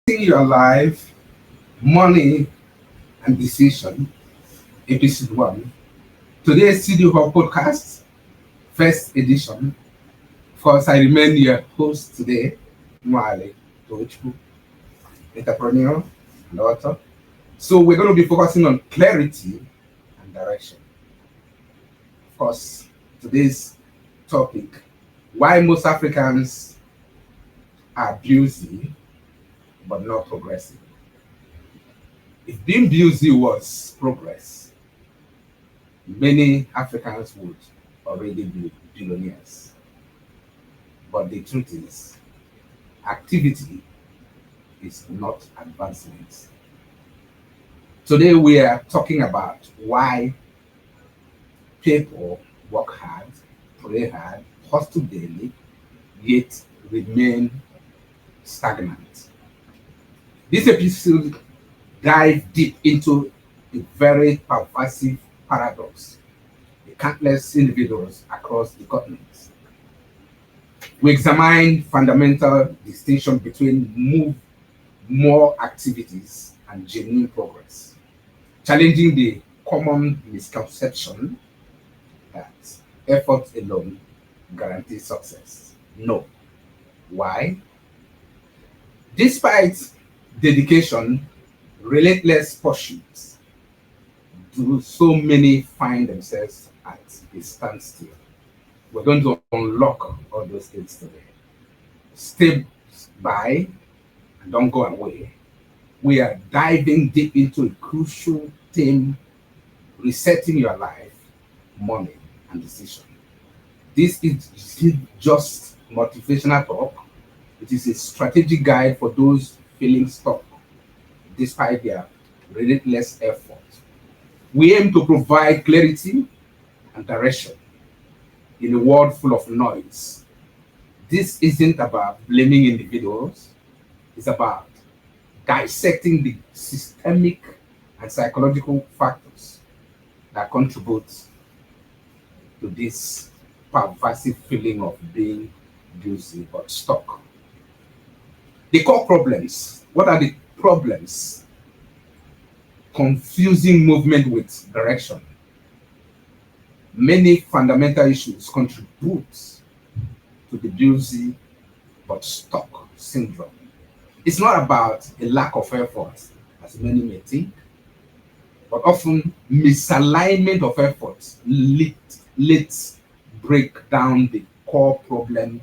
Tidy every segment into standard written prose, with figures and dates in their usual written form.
Your life, money, and decision, episode 1. Today's Studio Hall podcast, first edition. Of course, I remain your host today, Mwale Tochku, entrepreneur and author. So, we're going to be focusing on clarity and direction. Of course, today's topic, why most Africans are busy but not progressive. If being busy was progress, many Africans would already be billionaires. But the truth is, activity is not advancement. Today we are talking about why people work hard, pray hard, hustle daily, yet remain stagnant. This episode dive deep into a very pervasive paradox in countless individuals across the continent. We examine fundamental distinction between more activities and genuine progress, challenging the common misconception that effort alone guarantees success. No. Why? Despite dedication, relentless pursuits, do so many find themselves at a standstill. We're going to unlock all those things today. Stay by and don't go away. We are diving deep into a crucial theme, resetting your life, money, and decision. This is just motivational talk. It is a strategic guide for those feeling stuck despite their relentless effort. We aim to provide clarity and direction in a world full of noise. This isn't about blaming individuals, it's about dissecting the systemic and psychological factors that contribute to this pervasive feeling of being busy but stuck. The core problems. What are the problems? Confusing movement with direction. Many fundamental issues contribute to the busy but stuck syndrome. It's not about a lack of effort, as many may think, but often misalignment of efforts leads break down the core problem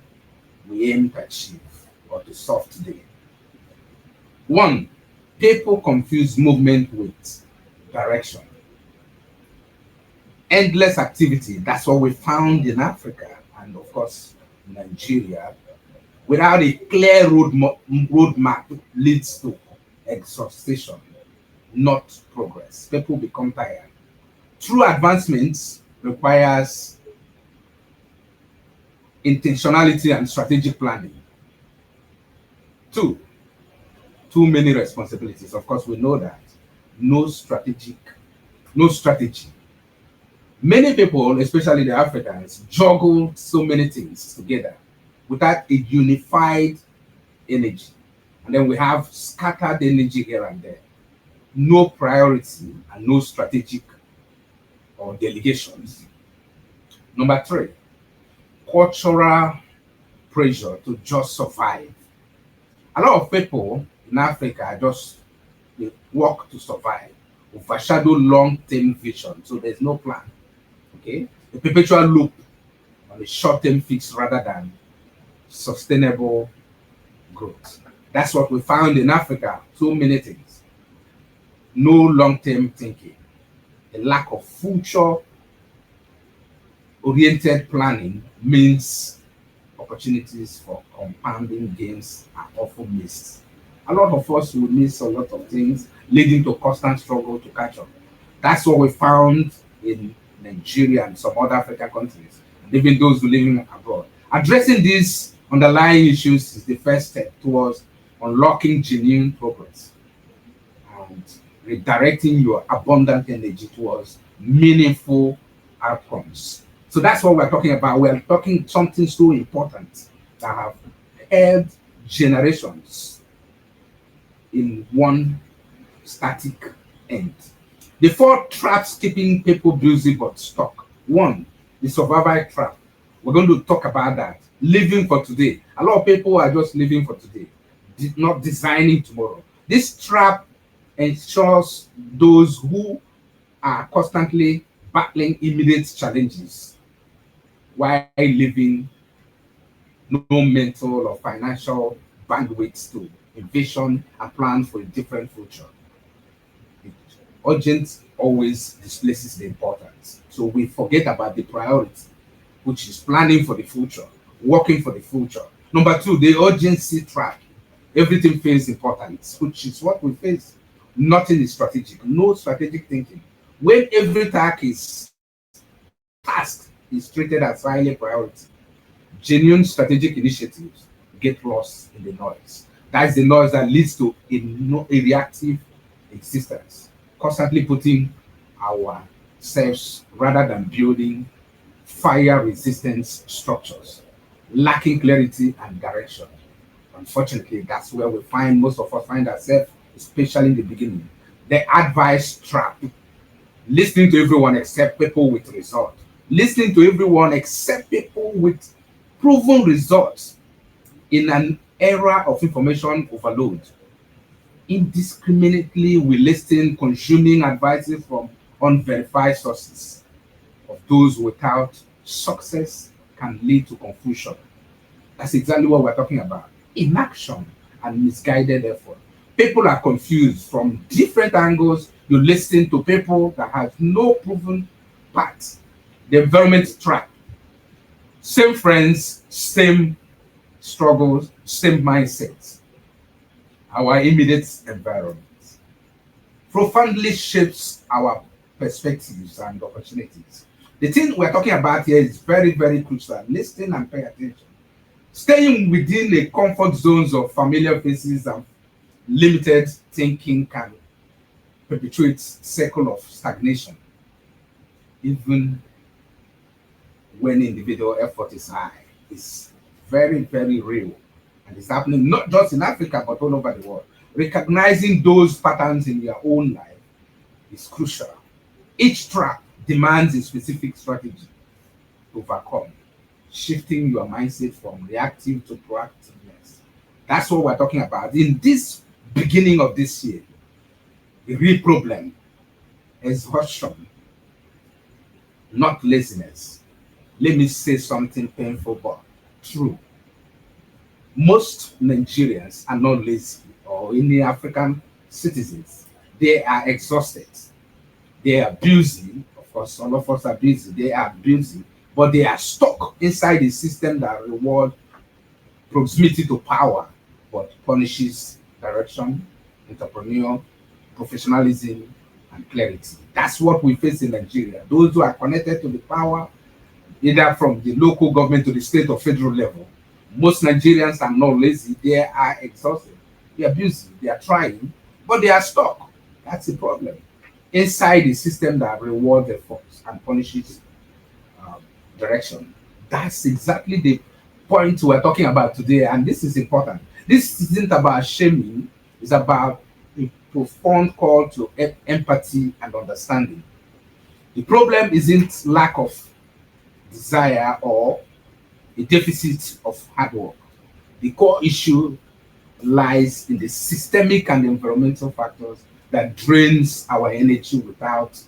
we aim to achieve or to solve today. One, people confuse movement with direction. Endless activity, that's what we found in Africa and, of course, Nigeria, without a clear roadmap leads to exhaustion, not progress. People become tired. True advancement requires intentionality and strategic planning. Two, too many responsibilities. Of course, we know that. No no strategy. Many people, especially the Africans, juggle so many things together without a unified energy. And then we have scattered energy here and there. No priority and no strategic or delegations. Number three, cultural pressure to just survive. A lot of people in Africa just they work to survive, overshadow long-term vision. So there's no plan. Okay, a perpetual loop on a short-term fix rather than sustainable growth. That's what we found in Africa. So many things. No long-term thinking, a lack of future-oriented planning means opportunities for compounding gains are often missed. A lot of us will miss a lot of things, leading to constant struggle to catch up. That's what we found in Nigeria and some other African countries, and even those who living abroad. Addressing these underlying issues is the first step towards unlocking genuine progress and redirecting your abundant energy towards meaningful outcomes. So that's what we're talking about. We're talking something so important that have held generations in one static end. The four traps keeping people busy but stuck. One, the survival trap. We're going to talk about that. Living for today. A lot of people are just living for today, not designing tomorrow. This trap ensures those who are constantly battling immediate challenges while leaving no mental or financial bandwidth to envision and plan for a different future. The urgent always displaces the important. So we forget about the priority, which is planning for the future, working for the future. Number two, the urgency trap. Everything feels important, which is what we face. Nothing is strategic, no strategic thinking. When every task is treated as highly priority, genuine strategic initiatives get lost in the noise. That's the noise that leads to a, no, a reactive existence, constantly putting ourselves rather than building fire resistance structures, lacking clarity and direction. Unfortunately, that's where we find most of us find ourselves, especially in the beginning. The advice trap, listening to everyone except people with results, listening to everyone except people with proven results in an era of information overload. Indiscriminately, we listen, consuming advices from unverified sources of those without success can lead to confusion. That's exactly what we're talking about. Inaction and misguided effort. People are confused from different angles. You listen to people that have no proven path. The environment trap. Same friends, same struggles, same mindsets. Our immediate environment profoundly shapes our perspectives and opportunities. The thing we're talking about here is very, very crucial. Listen and pay attention. Staying within the comfort zones of familiar faces and limited thinking can perpetuate cycle of stagnation, even when individual effort is high. It's very, very real. And it's happening not just in Africa, but all over the world. Recognizing those patterns in your own life is crucial. Each trap demands a specific strategy to overcome, shifting your mindset from reactive to proactiveness. That's what we're talking about. In this beginning of this year, the real problem is exhaustion, not laziness. Let me say something painful but true. Most Nigerians are not lazy or any African citizens. They are exhausted. They are busy. Of course, all of us are busy. They are busy, but they are stuck inside a system that rewards proximity to power but punishes direction, entrepreneurial, professionalism, and clarity. That's what we face in Nigeria. Those who are connected to the power, either from the local government to the state or federal level, most Nigerians are not lazy. They are exhausted. They are busy. They are trying, but they are stuck. That's the problem. Inside the system that rewards efforts and punishes um, direction. That's exactly the point we're talking about today, and this is important. This isn't about shaming, it's about a profound call to empathy and understanding. The problem isn't lack of desire or a deficit of hard work. The core issue lies in the systemic and environmental factors that drains our energy without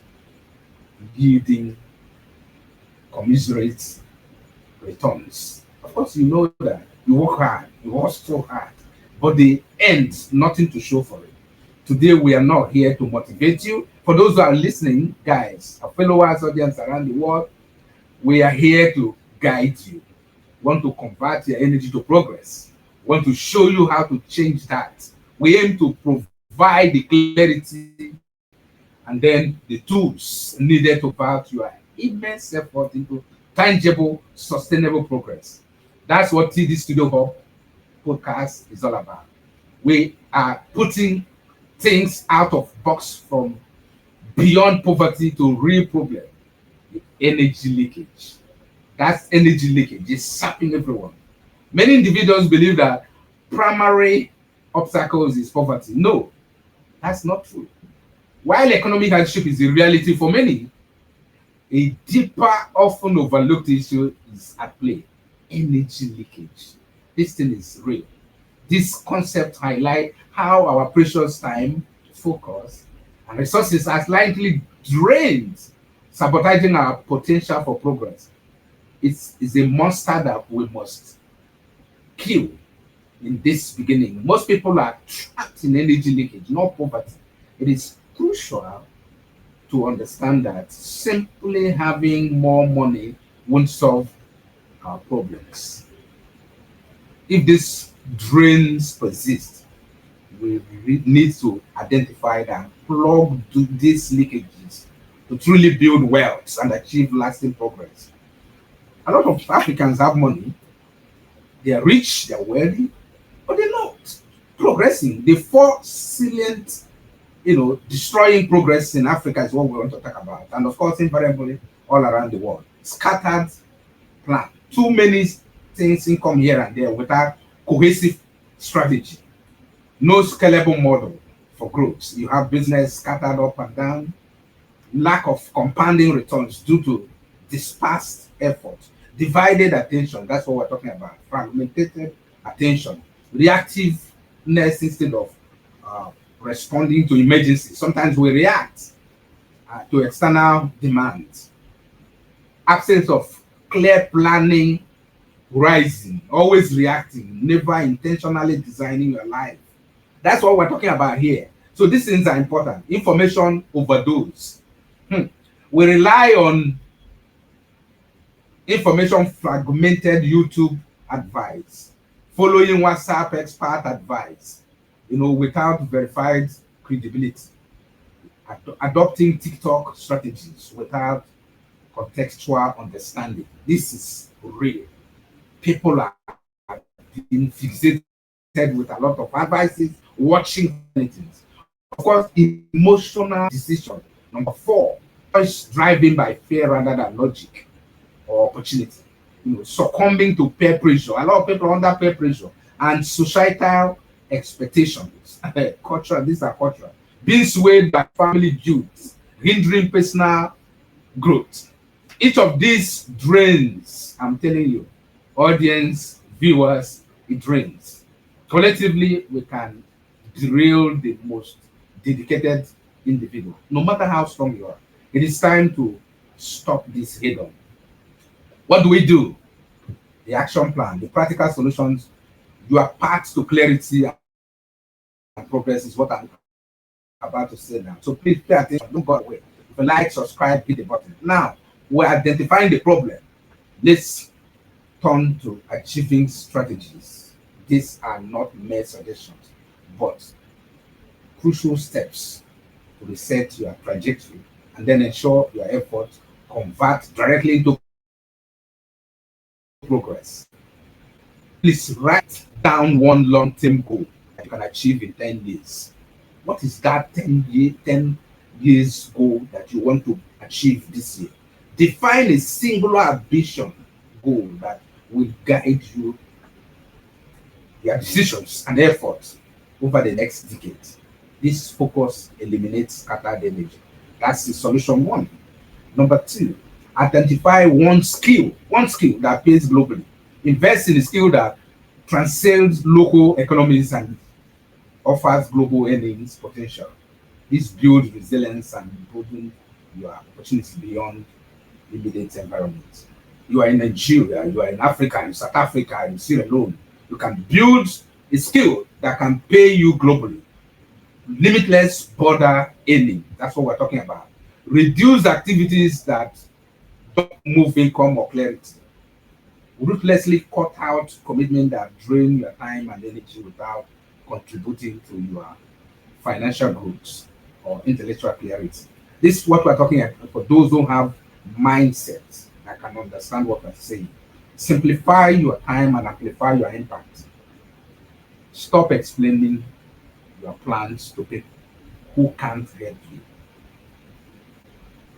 yielding commensurate returns. Of course, you know that you work hard, you work so hard, but the end, nothing to show for it. Today, we are not here to motivate you. For those who are listening, guys, our followers, audience around the world, we are here to guide you. Want to convert your energy to progress. Want to show you how to change that. We aim to provide the clarity and then the tools needed to convert your immense effort into tangible, sustainable progress. That's what TD Studio Hub podcast is all about. We are putting things out of box from beyond poverty to real problem, the energy leakage. That's energy leakage. It's sapping everyone. Many individuals believe that primary obstacles is poverty. No, that's not true. While economic hardship is a reality for many, a deeper, often overlooked issue is at play: energy leakage. This thing is real. This concept highlight how our precious time, focus, and resources are slightly drained, sabotaging our potential for progress. It's a monster that we must kill in this beginning. Most people are trapped in energy leakage, not poverty. It is crucial to understand that simply having more money won't solve our problems. If these drains persist, we need to identify and plug these leakages to truly build wealth and achieve lasting progress. A lot of Africans have money, they are rich, they are wealthy, but they're not progressing. The four salient, destroying progress in Africa is what we want to talk about. And of course, invariably, all around the world. Scattered plan. Too many things in come here and there without cohesive strategy. No scalable model for growth. You have business scattered up and down, lack of compounding returns due to dispersed effort, divided attention. That's what we're talking about. Fragmented attention, reactiveness instead of responding to emergencies. Sometimes we react to external demands. Absence of clear planning, rising, always reacting, never intentionally designing your life. That's what we're talking about here. So these things are important. Information overdose. We rely on information fragmented YouTube advice, following WhatsApp expert advice, without verified credibility, adopting TikTok strategies without contextual understanding. This is real. People are being fixated with a lot of advices, watching things. Of course, emotional decision. Number four, choice driving by fear rather than logic or opportunity. Succumbing to peer pressure. A lot of people are under peer pressure and societal expectations. Culture, these are cultural. Being swayed by family views, hindering personal growth. Each of these drains, I'm telling you, audience, viewers, it drains. Collectively, we can derail the most dedicated individual, no matter how strong you are. It is time to stop this head on. What do we do? The action plan, the practical solutions, your path to clarity and progress is what I'm about to say now. So please pay attention, don't go away. If you like, subscribe, hit the button. Now, we're identifying the problem. Let's turn to achieving strategies. These are not mere suggestions, but crucial steps to reset your trajectory and then ensure your efforts convert directly into progress. Please write down one long-term goal that you can achieve in 10 years. What is that 10 years goal that you want to achieve this year? Define a singular ambition goal that will guide you, your decisions and efforts over the next decade. This focus eliminates scattered energy. That's the solution one. Number two, identify one skill that pays globally. Invest in a skill that transcends local economies and offers global earnings potential. This builds resilience and broadens your opportunities beyond immediate environment. You are in Nigeria, you are in Africa, in South Africa, in Sierra Leone. You can build a skill that can pay you globally. Limitless border earning. That's what we're talking about. Reduce activities that don't move income or clarity. Ruthlessly cut out commitment that drain your time and energy without contributing to your financial growth or intellectual clarity. This is what we're talking about for those who have mindsets that can understand what we're saying. Simplify your time and amplify your impact. Stop explaining your plans to people who can't help you.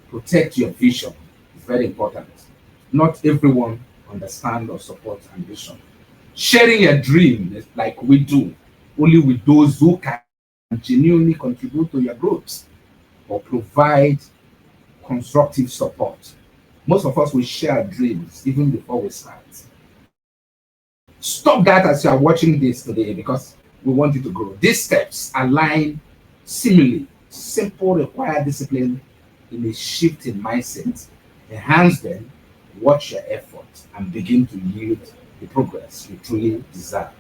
Protect your vision. It's very important. Not everyone understands or supports ambition. Sharing your dream is like we do only with those who can genuinely contribute to your growth or provide constructive support. Most of us will share dreams even before we start. Stop that as you are watching this today because we want you to grow. These steps align seemingly simple, require discipline in a shift in mindset. Enhance them, watch your effort, and begin to yield the progress you truly desire.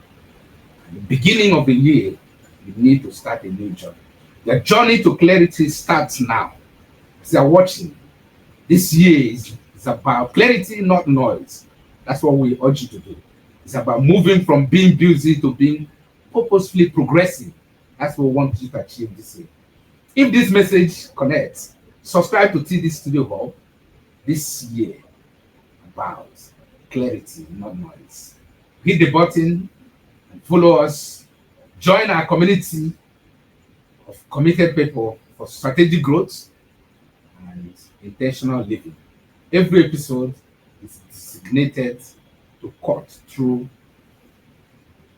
At the beginning of the year, you need to start a new journey. The journey to clarity starts now. As you are watching, this year is about clarity, not noise. That's what we urge you to do. It's about moving from being busy to being purposefully progressing. That's what we want you to achieve this year. If this message connects, subscribe to TD Studio Hub this year about clarity, not noise. Hit the button and follow us. Join our community of committed people for strategic growth and intentional living. Every episode is designated to cut through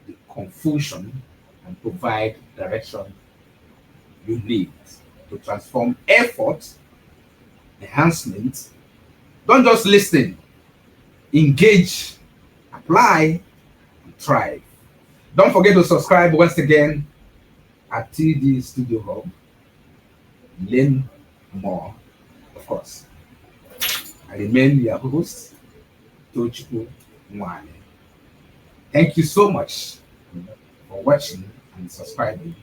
the confusion and provide direction you need to transform effort, enhancement. Don't just listen, engage, apply, and thrive. Don't forget to subscribe once again at TD Studio Hub. Learn more, of course. I remain your host, Tochukwu Nwane. Thank you so much for watching and subscribing.